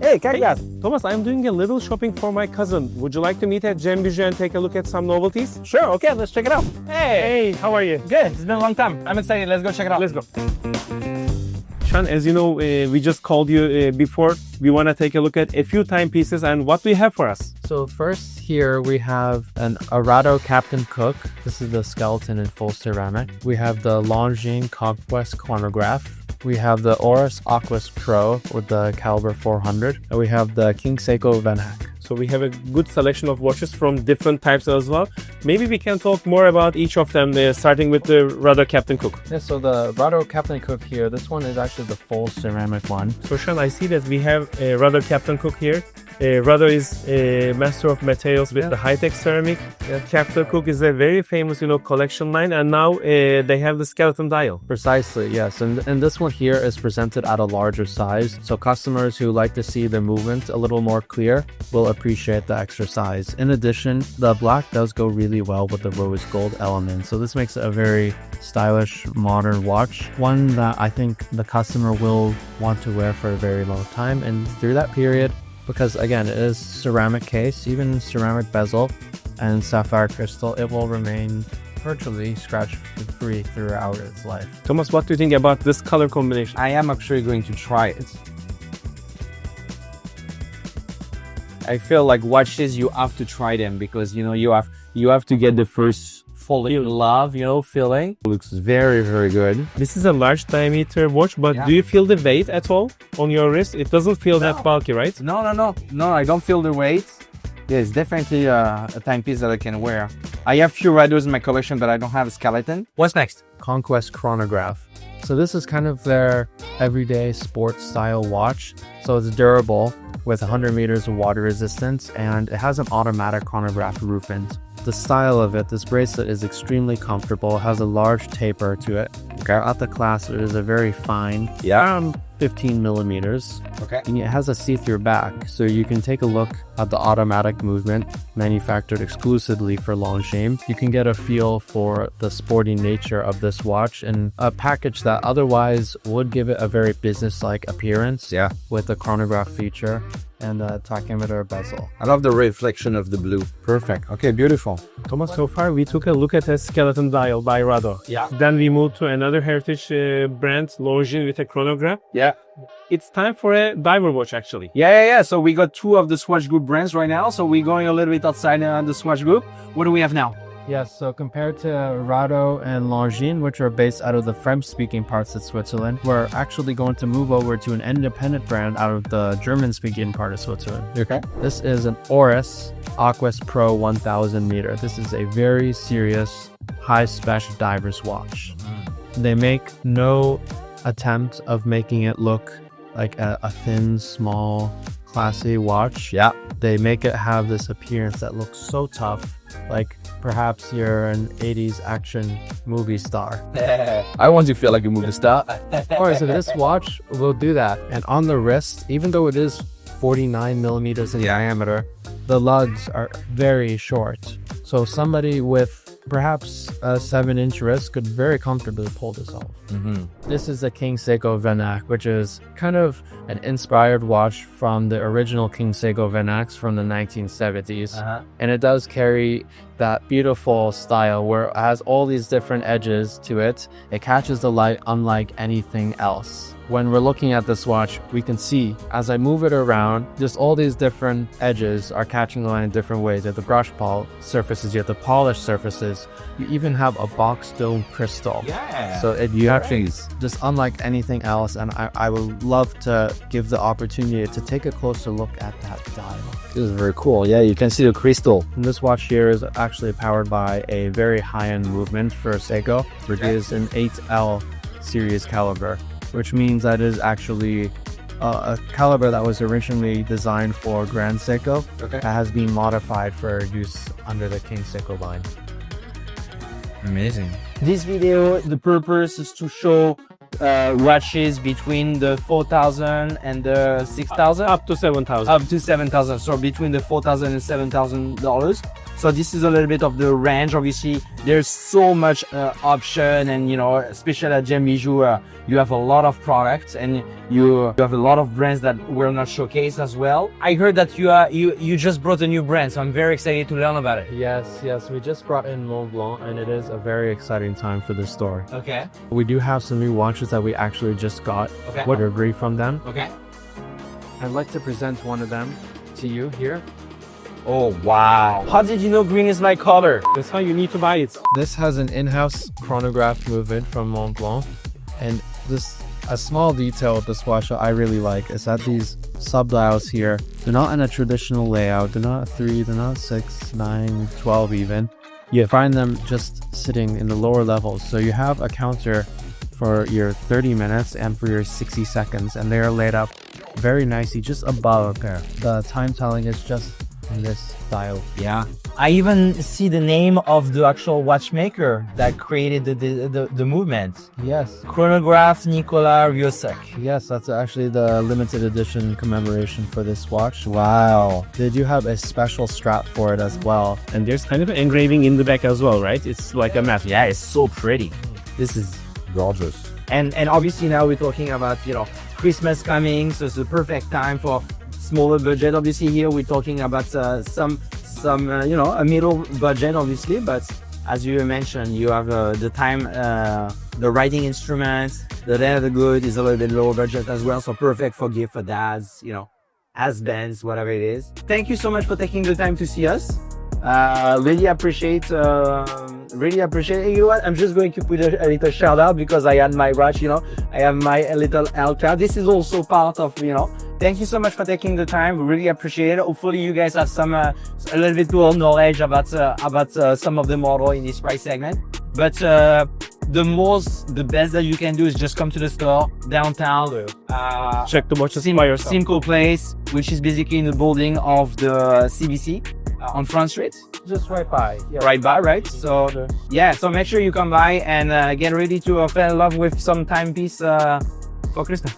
Hey, Cagdas. Hey, Thomas, I'm doing a little shopping for my cousin. Would you like to meet at Gem Bijou and take a look at some novelties? Sure, okay, let's check it out. Hey, how are you? Good, it's been a long time. I'm excited, let's go check it out. Let's go. Sean, as you know, we just called you before. We want to take a look at a few timepieces, and what do you have for us? So first here we have a Rado Captain Cook. This is the skeleton in full ceramic. We have the Longines Conquest Chronograph. We have the Oris Aquis Pro with the caliber 400. And we have the Seiko VANAC. So we have a good selection of watches from different types as well. Maybe we can talk more about each of them, starting with the Rado Captain Cook. Yeah, so the Rado Captain Cook here, this one is actually the full ceramic one. So Sean, I see that we have a Rado Captain Cook here. Rado is a master of materials with the high-tech ceramic. Captain Cook is a very famous, collection line, and now they have the skeleton dial. Precisely, yes. And this one here is presented at a larger size. So customers who like to see the movement a little more clear will appreciate the extra size. In addition, the black does go really well with the rose gold element. So this makes it a very stylish, modern watch. One that I think the customer will want to wear for a very long time. And through that period, because again, it is ceramic case, even ceramic bezel and sapphire crystal, it will remain virtually scratch-free throughout its life. Thomas, what do you think about this color combination? I am actually going to try it. I feel like watches, you have to try them because, you have to get the first fall in love, feeling. Looks very, very good. This is a large diameter watch, but do you feel the weight at all on your wrist? It doesn't feel that bulky, right? No, I don't feel the weight. Yeah, it's definitely a timepiece that I can wear. I have few Rados in my collection, but I don't have a skeleton. What's next? Conquest Chronograph. So this is kind of their everyday sports style watch. So it's durable with 100 meters of water resistance, and it has an automatic chronograph roof end. The style of it, this bracelet is extremely comfortable. It has a large taper to it. Okay. At the clasp, it is a very fine, 15 millimeters. Okay. And it has a see-through back, so you can take a look at the automatic movement manufactured exclusively for Longines. You can get a feel for the sporty nature of this watch and a package that otherwise would give it a very business-like appearance. Yeah. With the chronograph feature and the tachymeter bezel. I love the reflection of the blue. Perfect. Okay, beautiful. Thomas, so far we took a look at a skeleton dial by Rado. Yeah. Then we moved to another heritage brand, Longines, with a chronograph. Yeah. It's time for a diver watch, actually. Yeah. So we got two of the Swatch Group brands right now. So we're going a little bit outside the Swatch Group. What do we have now? Yes, so compared to Rado and Longines, which are based out of the French-speaking parts of Switzerland, we're actually going to move over to an independent brand out of the German-speaking part of Switzerland. Okay. This is an Oris Aquis Pro 1000 meter. This is a very serious, high-spec diver's watch. They make no attempt of making it look like a thin, small, classy watch. Yeah. They make it have this appearance that looks so tough, like perhaps you're an 80s action movie star. I want to feel like a movie star. Or so this watch will do that. And on the wrist, even though it is 49 millimeters in diameter, the lugs are very short. So somebody with perhaps a 7-inch wrist could very comfortably pull this off. This is the Seiko VANAC, which is kind of an inspired watch from the original Seiko VANACs from the 1970s. And it does carry that beautiful style where it has all these different edges to it. It catches the light unlike anything else. When we're looking at this watch, we can see as I move it around, just all these different edges are catching the light in different ways. You have the brush surfaces, you have the polished surfaces, you even have a box dome crystal. Yeah. So you actually just unlike anything else, and I would love to give the opportunity to take a closer look at that dial. This is very cool. Yeah, you can see the crystal. And this watch here is actually powered by a very high-end movement for Seiko, which is an 8L series caliber, which means that is actually a caliber that was originally designed for Grand Seiko that has been modified for use under the Seiko line. Amazing. This video, the purpose is to show watches between the 4,000 and the 6,000. Up to 7,000. Up to 7,000. So between the 4,000 and $7,000. So this is a little bit of the range. Obviously, there's so much option, and you know, especially at Gem Bijou, you have a lot of products, and you have a lot of brands that were not showcased as well. I heard that you just brought a new brand, so I'm very excited to learn about it. Yes, we just brought in Montblanc, and it is a very exciting time for the store. Okay. We do have some new watches that we actually just got. Okay. What a brief from them. Okay. I'd like to present one of them to you here. Oh wow! How did you know green is my color? That's how you need to buy it. This has an in-house chronograph movement from Montblanc, and a small detail of this watch that I really like is that these sub-dials here, they're not in a traditional layout. They're not 3, they're not 6, 9, 12 even. You find them just sitting in the lower levels. So you have a counter for your 30 minutes and for your 60 seconds, and they are laid up very nicely just above there. The time telling is just in this dial. Yeah. I even see the name of the actual watchmaker that created the movement. Yes. Chronograph Nicolas Rieussec. Yes, that's actually the limited edition commemoration for this watch. Wow. They do have a special strap for it as well. And there's kind of an engraving in the back as well, right? It's like a matte. Yeah, it's so pretty. This is gorgeous. And obviously now we're talking about, you know, Christmas coming, so it's the perfect time for smaller budget. Obviously here we're talking about some you know, a middle budget obviously, but as you mentioned, you have the time, the writing instruments, the leather good is a little bit lower budget as well, so perfect for gift for dads, you know, husbands, whatever it is. Thank you so much for taking the time to see us. Really appreciate you know what, I'm just going to put a little shout out because I had my watch, you know, I have my little Alta. This is also part of, you know, thank you so much for taking the time. We really appreciate it. Hopefully you guys have some a little bit more knowledge about some of the model in this price segment. But the best that you can do is just come to the store downtown. Check the watches by yourself. Simcoe Place, which is basically in the building of the CBC on Front Street. Just right by. Yeah. Right by, right? So yeah, so make sure you come by and get ready to fall in love with some timepiece for Christmas.